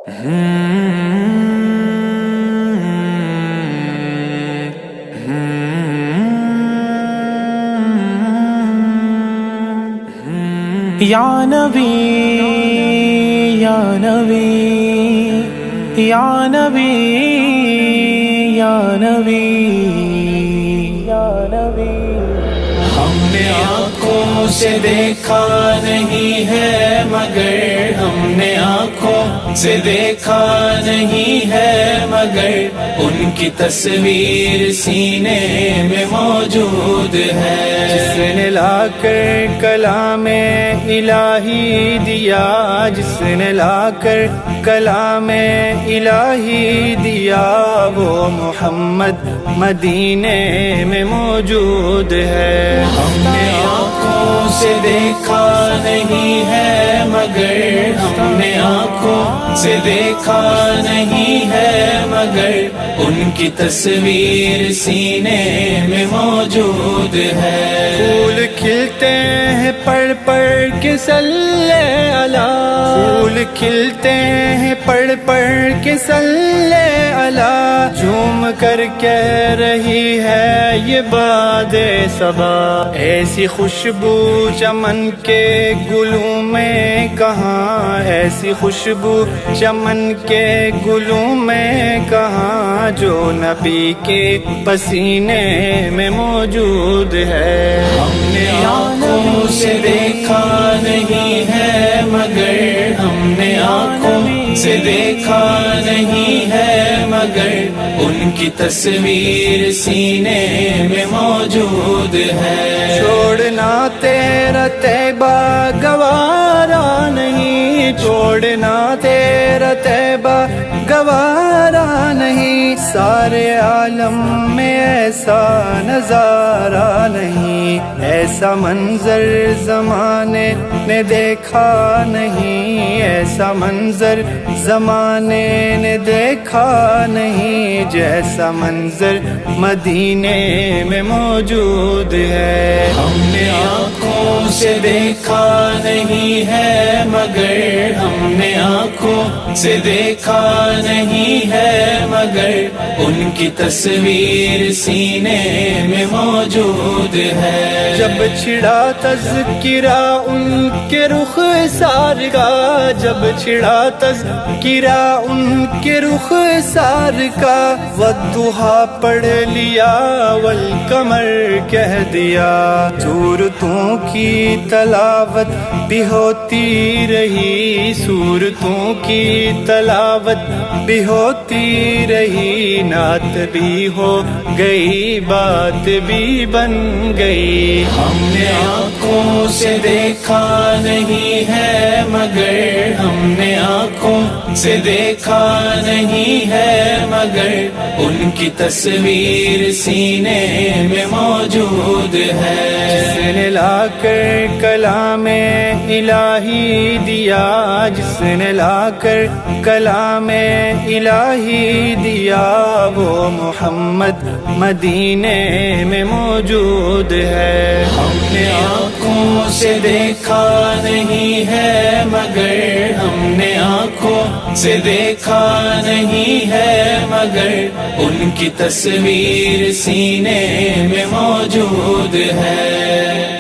یا نبی یا نبی یا نبی یا نبی یا نبی، ہم نے آنکھوں سے دیکھا نہیں ہے مگر، ہم نے آنکھوں سے دیکھا نہیں ہے مگر ان کی تصویر سینے میں موجود ہے۔ جس نے لا کر کلام الہی دیا، جس نے لا کر کلام الہی دیا، وہ محمد مدینے میں موجود ہے۔ ہم نے آنکھوں سے دیکھا نہیں ہے مگر، ہم نے آنکھوں سے دیکھا نہیں ہے مگر ان کی تصویر سینے میں موجود ہے۔ پھول کھلتے ہیں پڑھ پڑھ کے صلی علی، پھول کھلتے ہیں پڑھ پڑھ کے صلی علی، جھوم کر کہہ رہی ہے یہ باد صبا، ایسی خوشبو چمن کے گلوں میں کہاں، ایسی خوشبو چمن کے گلوں میں کہاں، جو نبی کے پسینے میں موجود ہے۔ ہم نے آنکھوں سے دیکھا نہیں ہے مگر، ہم نے آنکھوں سے دیکھا نہیں ہے مگر ان کی تصویر سینے میں موجود ہے۔ چھوڑنا تیرا طیبہ گوارا نہیں، چھوڑنا تیرا طیبہ گوارا نہیں، سارے عالم میں ایسا نظارہ نہیں، ایسا منظر زمانے نے دیکھا نہیں، ایسا منظر زمانے نے دیکھا نہیں، جیسا منظر مدینے میں موجود ہے۔ ہم نے آنکھوں سے دیکھا نہیں ہے مگر، ہم نے آنکھوں سے دیکھا نہیں ہے مگر ان کی تصویر سینے میں موجود ہے۔ جب چھڑا تذکرہ ان کے رخ سار کا، جب چھڑا تذکرہ ان کے رخ سار کا، والضحیٰ پڑھ لیا والقمر کہہ دیا، صورتوں کی تلاوت بھی ہوتی رہی، صورتوں کی تلاوت بھی ہوتی رہی، نعت بھی ہو گئی بات بھی بن گئی۔ ہم نے آنکھوں سے دیکھا نہیں ہے مگر، ہم نے آنکھوں سے دیکھا نہیں ہے مگر ان کی تصویر سینے میں موجود ہے۔ جس نے لا کر کلام الہی دیا، جس نے لا کر کلام الہی دیا، وہ محمد مدینے میں موجود ہے۔ ہم نے آنکھوں سے دیکھا نہیں ہے مگر، ہم نے آنکھوں سے دیکھا نہیں ہے مگر ان کی تصویر سینے میں موجود ہے۔